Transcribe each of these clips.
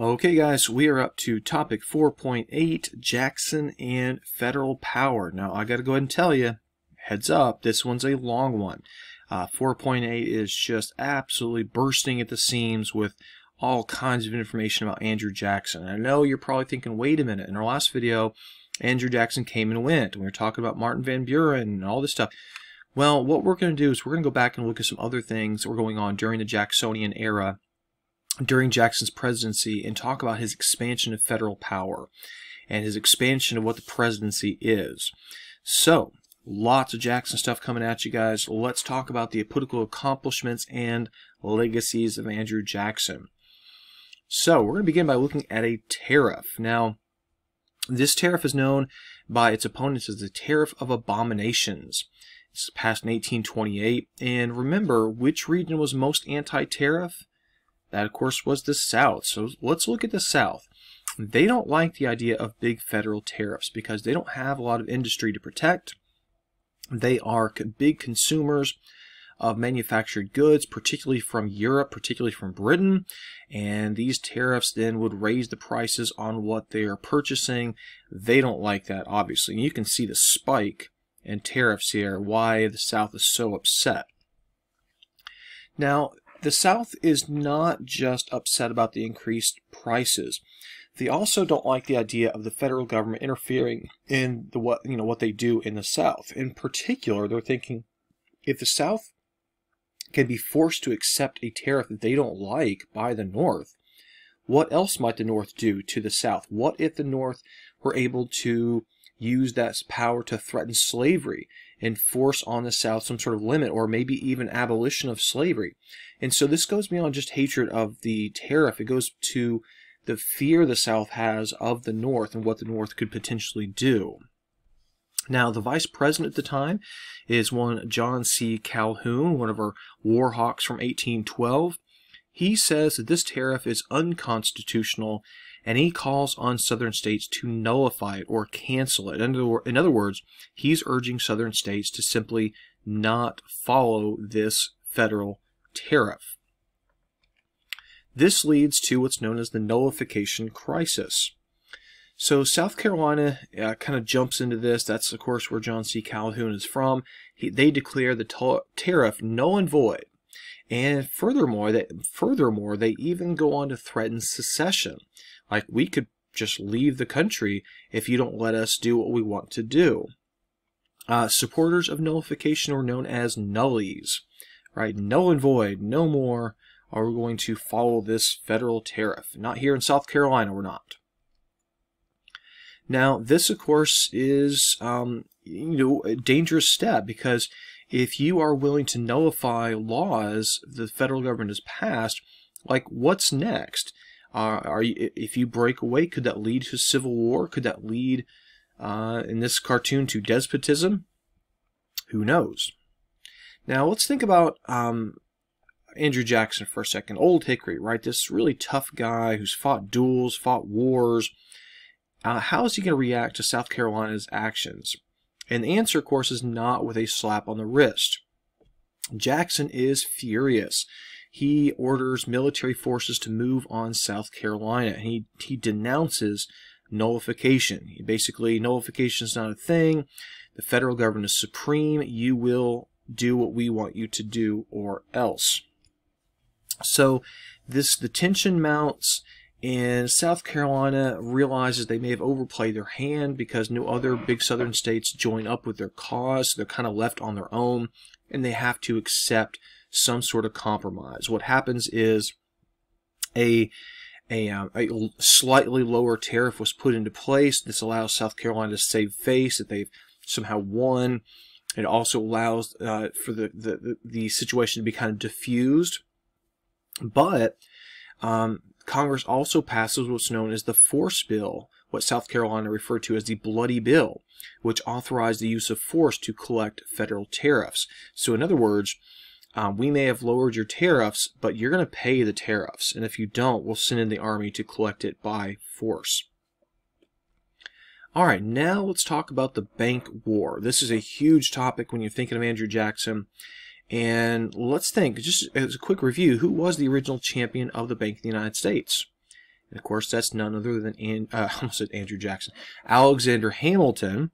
Okay guys, we are up to topic 4.8, Jackson and federal power. Now I gotta go ahead and tell you, heads up, this one's a long one. 4.8 is just absolutely bursting at the seams with all kinds of information about Andrew Jackson. And I know you're probably thinking, wait a minute, in our last video, Andrew Jackson came and went, and we were talking about Martin Van Buren and all this stuff. Well, what we're going to do is we're going to go back and look at some other things that were going on during the Jacksonian era, during Jackson's presidency, and talk about his expansion of federal power and his expansion of what the presidency is. So, lots of Jackson stuff coming at you guys. Let's talk about the political accomplishments and legacies of Andrew Jackson. So, we're going to begin by looking at a tariff. Now, this tariff is known by its opponents as the Tariff of Abominations. It's passed in 1828. And remember, which region was most anti-tariff? That, of course, was the South. So let's look at the South. They don't like the idea of big federal tariffs because they don't have a lot of industry to protect. They are big consumers of manufactured goods, particularly from Europe, particularly from Britain. And these tariffs then would raise the prices on what they are purchasing. They don't like that, obviously. And you can see the spike in tariffs here, why the South is so upset. Now, the South is not just upset about the increased prices. They also don't like the idea of the federal government interfering in what they do in the South. In particular, they're thinking, if the South can be forced to accept a tariff that they don't like by the North, what else might the North do to the South? What if the North were able to use that power to threaten slavery and force on the South some sort of limit or maybe even abolition of slavery? And so this goes beyond just hatred of the tariff. It goes to the fear the South has of the North and what the North could potentially do. Now, the vice president at the time is one John C. Calhoun, one of our war hawks from 1812. He says that this tariff is unconstitutional, and he calls on Southern states to nullify it or cancel it. In other words, he's urging Southern states to simply not follow this federal tariff. This leads to what's known as the Nullification Crisis. So South Carolina kind of jumps into this. That's, of course, where John C. Calhoun is from. They declare the tariff null and void. And furthermore, they even go on to threaten secession. Like, we could just leave the country if you don't let us do what we want to do. Supporters of nullification are known as nullies. Right? Null and void, no more are we going to follow this federal tariff. Not here in South Carolina, we're not. Now, this, of course, is a dangerous step, because if you are willing to nullify laws the federal government has passed, like, what's next? If you break away, could that lead to civil war? Could that lead, in this cartoon, to despotism? Who knows? Now, let's think about Andrew Jackson for a second. Old Hickory, right? This really tough guy who's fought duels, fought wars. How is he going to react to South Carolina's actions? And the answer, of course, is not with a slap on the wrist. Jackson is furious. He orders military forces to move on South Carolina, and he denounces nullification. Basically, nullification is not a thing. The federal government is supreme. You will do what we want you to do, or else. So the tension mounts, and South Carolina realizes they may have overplayed their hand because no other big southern states join up with their cause. So they're kind of left on their own, and they have to accept some sort of compromise. What happens is a slightly lower tariff was put into place. This allows South Carolina to save face that they've somehow won. It also allows for the situation to be kind of diffused. But Congress also passes what's known as the Force Bill, what South Carolina referred to as the Bloody Bill, which authorized the use of force to collect federal tariffs. So in other words, we may have lowered your tariffs, but you're going to pay the tariffs. And if you don't, we'll send in the army to collect it by force. All right, now let's talk about the Bank War. This is a huge topic when you're thinking of Andrew Jackson. And let's think, just as a quick review, who was the original champion of the Bank of the United States? And of course, that's none other than I almost said Andrew Jackson, Alexander Hamilton.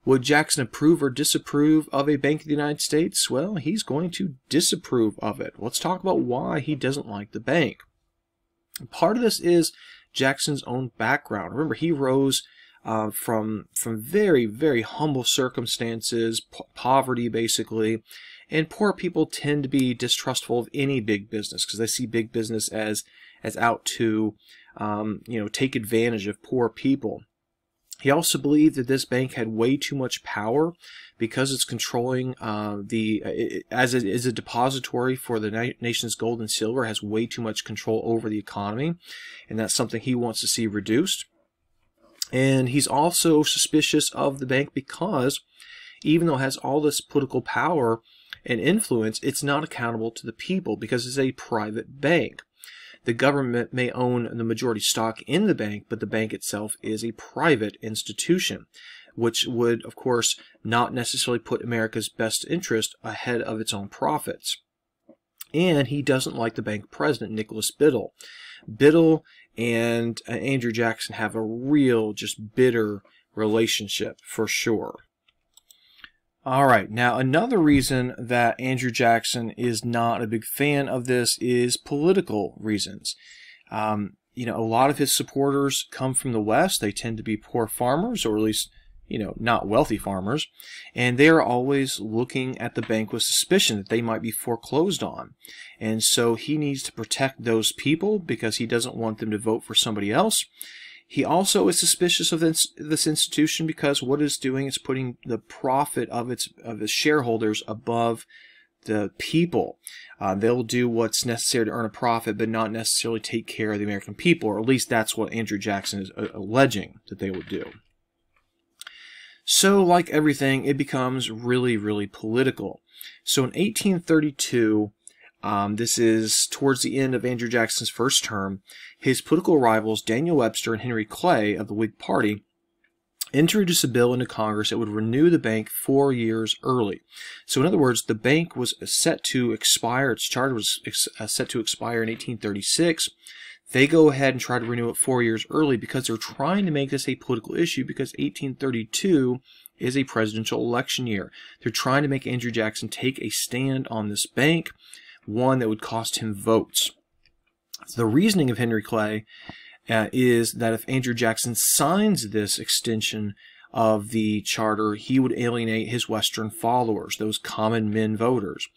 Would Jackson approve or disapprove of a Bank of the United States? Well, he's going to disapprove of it. Let's talk about why he doesn't like the bank. Part of this is Jackson's own background. Remember, he rose from very, very humble circumstances, poverty basically, and poor people tend to be distrustful of any big business because they see big business as out to take advantage of poor people. He also believed that this bank had way too much power because it's controlling as it is a depository for the nation's gold and silver, has way too much control over the economy, and that's something he wants to see reduced. And he's also suspicious of the bank because even though it has all this political power and influence, it's not accountable to the people because it's a private bank. The government may own the majority stock in the bank, but the bank itself is a private institution, which would, of course, not necessarily put America's best interest ahead of its own profits. And he doesn't like the bank president, Nicholas Biddle. Biddle and Andrew Jackson have a real, just bitter relationship for sure. All right, now another reason that Andrew Jackson is not a big fan of this is political reasons. A lot of his supporters come from the West. They tend to be poor farmers, or at least, not wealthy farmers, and they are always looking at the bank with suspicion that they might be foreclosed on. And so he needs to protect those people because he doesn't want them to vote for somebody else. He also is suspicious of this institution because what it's doing is putting the profit of its shareholders above the people. They'll do what's necessary to earn a profit, but not necessarily take care of the American people, or at least that's what Andrew Jackson is alleging that they would do. So, like everything, it becomes really, really political. So in 1832, this is towards the end of Andrew Jackson's first term, his political rivals Daniel Webster and Henry Clay of the Whig Party introduced a bill into Congress that would renew the bank 4 years early. So in other words, the bank was set to expire, its charter was set to expire in 1836. They go ahead and try to renew it 4 years early because they're trying to make this a political issue because 1832 is a presidential election year. They're trying to make Andrew Jackson take a stand on this bank, one that would cost him votes. The reasoning of Henry Clay is that if Andrew Jackson signs this extension of the charter, he would alienate his Western followers, those common men voters.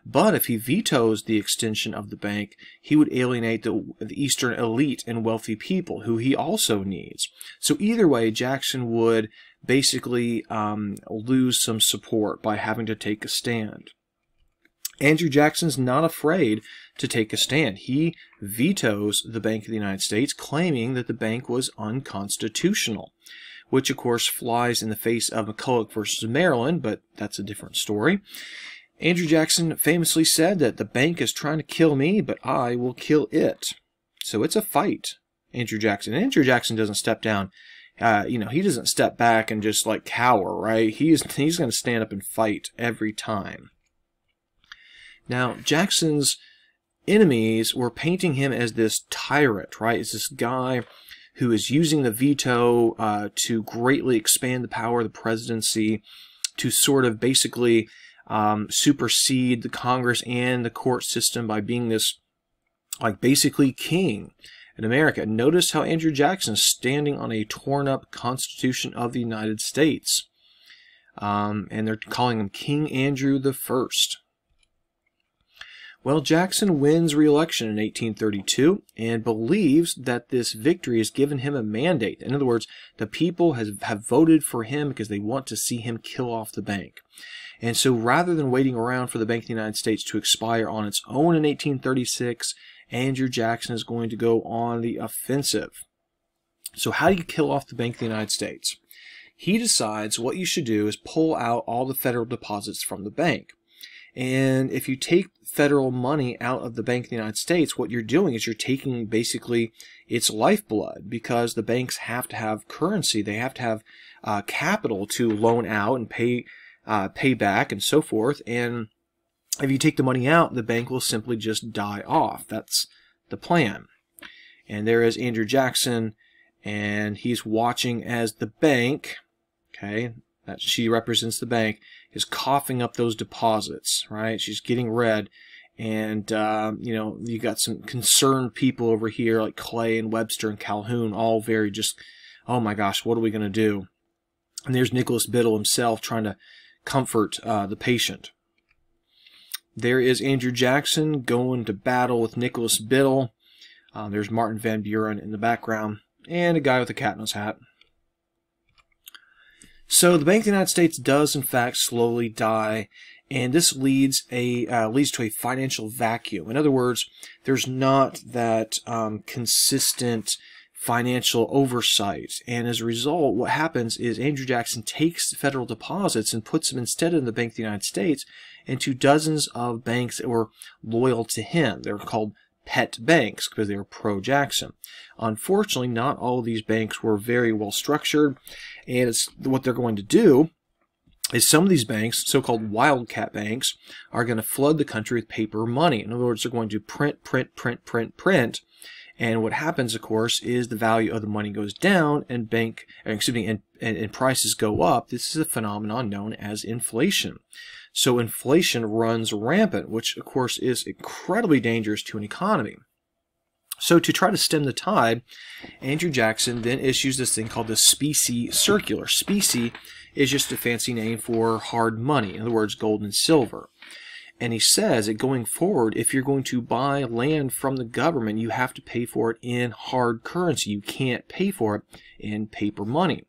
But if he vetoes the extension of the bank, he would alienate the Eastern elite and wealthy people, who he also needs. So either way, Jackson would basically lose some support by having to take a stand. Andrew Jackson's not afraid to take a stand. He vetoes the Bank of the United States, claiming that the bank was unconstitutional, which of course flies in the face of McCulloch versus Maryland, but that's a different story. Andrew Jackson famously said that the bank is trying to kill me, but I will kill it. So it's a fight, Andrew Jackson. And Andrew Jackson doesn't step down. He doesn't step back and just like cower, right? He's going to stand up and fight every time. Now, Jackson's enemies were painting him as this tyrant, right? It's this guy who is using the veto to greatly expand the power of the presidency, to sort of basically supersede the Congress and the court system by being this, like, basically king in America. Notice how Andrew Jackson is standing on a torn-up Constitution of the United States. And they're calling him King Andrew the First. Well, Jackson wins re-election in 1832 and believes that this victory has given him a mandate. In other words, the people have voted for him because they want to see him kill off the bank. And so rather than waiting around for the Bank of the United States to expire on its own in 1836, Andrew Jackson is going to go on the offensive. So how do you kill off the Bank of the United States? He decides what you should do is pull out all the federal deposits from the bank. And if you take federal money out of the Bank of the United States, what you're doing is you're taking basically its lifeblood, because the banks have to have currency. They have to have capital to loan out and pay back and so forth. And if you take the money out, the bank will simply just die off. That's the plan. And there is Andrew Jackson, and he's watching as the bank, okay, that she represents the bank, is coughing up those deposits, right? She's getting red. And, you know, you got some concerned people over here like Clay and Webster and Calhoun, all very just, oh my gosh, what are we going to do? And there's Nicholas Biddle himself trying to comfort the patient. There is Andrew Jackson going to battle with Nicholas Biddle. There's Martin Van Buren in the background, and a guy with a cat in his hat. So the Bank of the United States does, in fact, slowly die, and this leads to a financial vacuum. In other words, there's not that consistent financial oversight, and as a result, what happens is Andrew Jackson takes the federal deposits and puts them instead of the Bank of the United States into dozens of banks that were loyal to him. They were called pet banks because they were pro-Jackson. Unfortunately, not all of these banks were very well structured, and what they're going to do is some of these banks, so-called wildcat banks, are going to flood the country with paper money. In other words, they're going to print, and what happens, of course, is the value of the money goes down and and prices go up. This is a phenomenon known as inflation. So inflation runs rampant, which of course is incredibly dangerous to an economy. So to try to stem the tide, Andrew Jackson then issues this thing called the specie circular. Specie is just a fancy name for hard money, in other words, gold and silver. And he says that going forward, if you're going to buy land from the government, you have to pay for it in hard currency. You can't pay for it in paper money.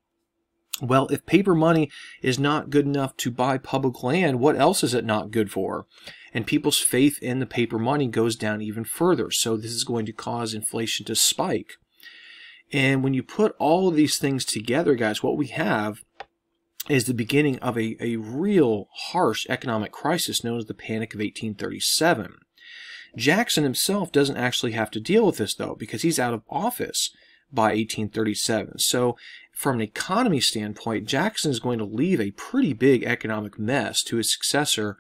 Well, if paper money is not good enough to buy public land, what else is it not good for? And people's faith in the paper money goes down even further. So this is going to cause inflation to spike. And when you put all of these things together, guys, what we have is the beginning of a real harsh economic crisis known as the Panic of 1837. Jackson himself doesn't actually have to deal with this, though, because he's out of office by 1837. So from an economy standpoint, Jackson is going to leave a pretty big economic mess to his successor,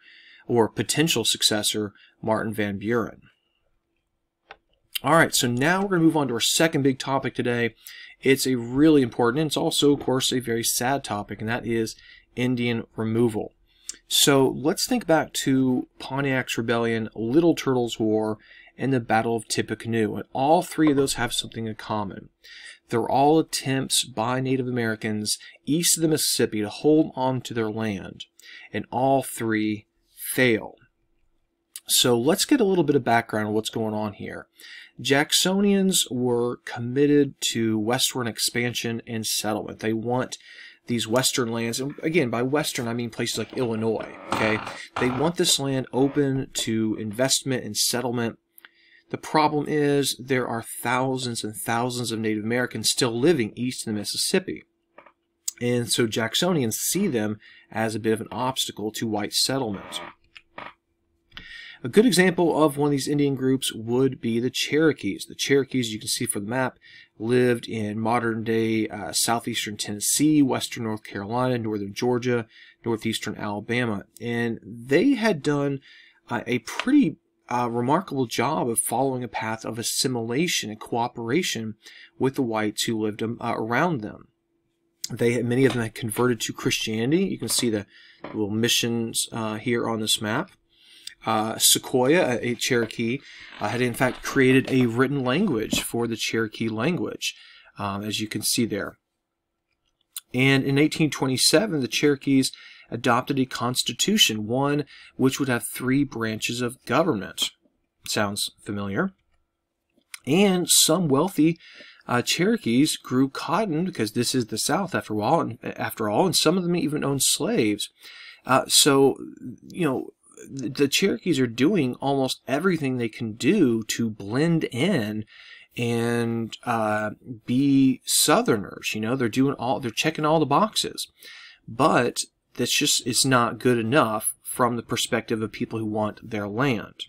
or potential successor, Martin Van Buren. All right, so now we're going to move on to our second big topic today. It's a really important, and it's also, of course, a very sad topic, and that is Indian removal. So let's think back to Pontiac's Rebellion, Little Turtle's War, and the Battle of Tippecanoe. And all three of those have something in common. They're all attempts by Native Americans east of the Mississippi to hold on to their land. And all three fail. So let's get a little bit of background on what's going on here. Jacksonians were committed to westward expansion and settlement. They want these western lands, and again, by western I mean places like Illinois, okay? They want this land open to investment and settlement. The problem is there are thousands and thousands of Native Americans still living east of the Mississippi. And so Jacksonians see them as a bit of an obstacle to white settlement. A good example of one of these Indian groups would be the Cherokees. The Cherokees, you can see from the map, lived in modern-day southeastern Tennessee, western North Carolina, northern Georgia, northeastern Alabama. And they had done a pretty remarkable job of following a path of assimilation and cooperation with the whites who lived around them. Many of them had converted to Christianity. You can see the little missions here on this map. Sequoia, a Cherokee, had in fact created a written language for the Cherokee language, as you can see there. And in 1827, the Cherokees adopted a constitution, one which would have 3 branches of government. Sounds familiar. And some wealthy Cherokees grew cotton, because this is the South after all, and some of them even owned slaves. So, you know, the Cherokees are doing almost everything they can do to blend in and be Southerners. You know, they're checking all the boxes, but it's not good enough from the perspective of people who want their land.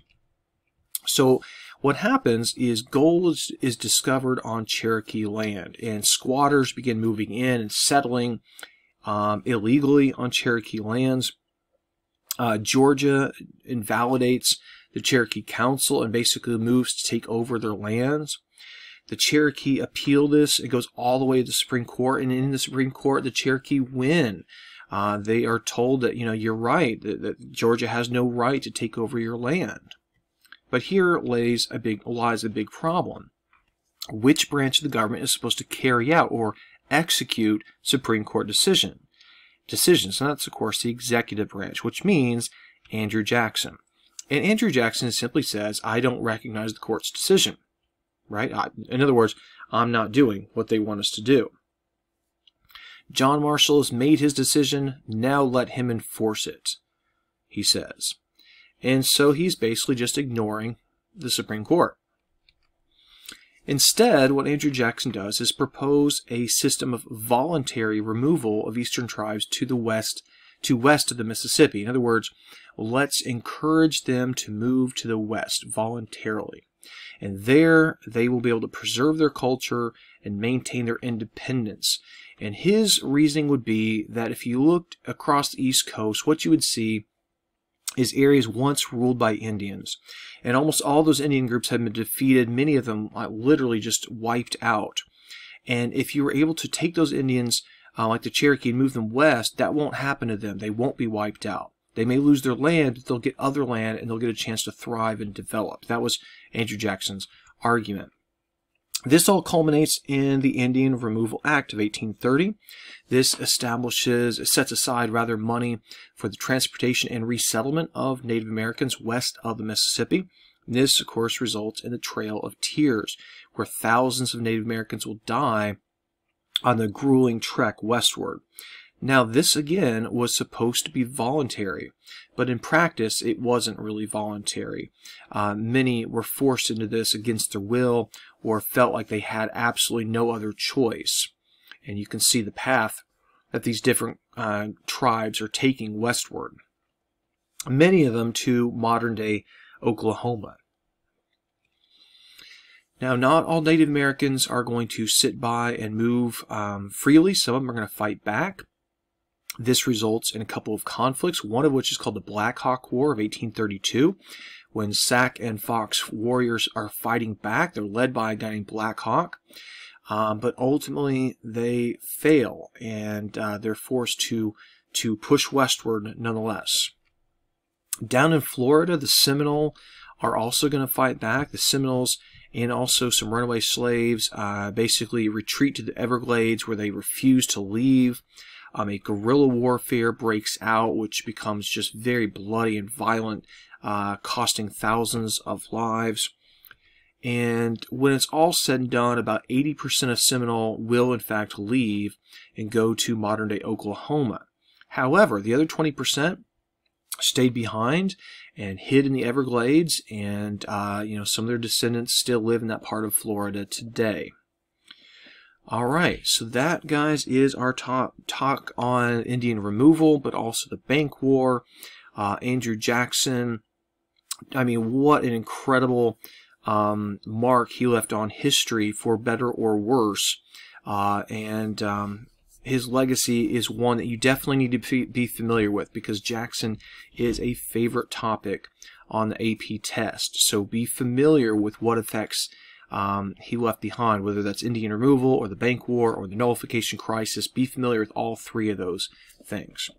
So what happens is gold is discovered on Cherokee land, and squatters begin moving in and settling illegally on Cherokee lands. Georgia invalidates the Cherokee Council and basically moves to take over their lands. The Cherokee appeal this. It goes all the way to the Supreme Court, and in the Supreme Court, the Cherokee win. They are told that, you're right, that Georgia has no right to take over your land. But here lies a big problem. Which branch of the government is supposed to carry out or execute Supreme Court decisions? And that's, of course, the executive branch, which means Andrew Jackson. And Andrew Jackson simply says, I don't recognize the court's decision. Right? In other words, I'm not doing what they want us to do. John Marshall has made his decision, now let him enforce it, he says. And so he's basically just ignoring the Supreme Court. Instead, what Andrew Jackson does is propose a system of voluntary removal of eastern tribes to west of the Mississippi. In other words, let's encourage them to move to the west voluntarily. And there they will be able to preserve their culture and maintain their independence. And his reasoning would be that if you looked across the East Coast, what you would see is areas once ruled by Indians. And almost all those Indian groups have been defeated, many of them literally just wiped out. And if you were able to take those Indians, like the Cherokee, and move them west, that won't happen to them. They won't be wiped out. They may lose their land, but they'll get other land, and they'll get a chance to thrive and develop. That was Andrew Jackson's argument. This all culminates in the Indian Removal Act of 1830. This sets aside money for the transportation and resettlement of Native Americans west of the Mississippi. This, of course, results in the Trail of Tears, where thousands of Native Americans will die on the grueling trek westward. Now, this again was supposed to be voluntary, but in practice it wasn't really voluntary. Many were forced into this against their will or felt like they had absolutely no other choice. And you can see the path that these different tribes are taking westward. Many of them to modern-day Oklahoma. Now, not all Native Americans are going to sit by and move freely. Some of them are going to fight back. This results in a couple of conflicts, one of which is called the Black Hawk War of 1832, when Sac and Fox warriors are fighting back. They're led by a guy named Black Hawk, but ultimately they fail, and they're forced to push westward nonetheless. Down in Florida, the Seminole are also going to fight back. The Seminoles and also some runaway slaves basically retreat to the Everglades, where they refuse to leave. A guerrilla warfare breaks out, which becomes just very bloody and violent, costing thousands of lives. And when it's all said and done, about 80% of Seminole will in fact leave and go to modern-day Oklahoma. However, the other 20% stayed behind and hid in the Everglades, and some of their descendants still live in that part of Florida today. All right, so that, guys, is our talk on Indian removal, but also the Bank War, Andrew Jackson. I mean, what an incredible mark he left on history, for better or worse. His legacy is one that you definitely need to be familiar with, because Jackson is a favorite topic on the AP test. So be familiar with what effects he left behind, whether that's Indian removal or the Bank War or the Nullification Crisis. Be familiar with all three of those things.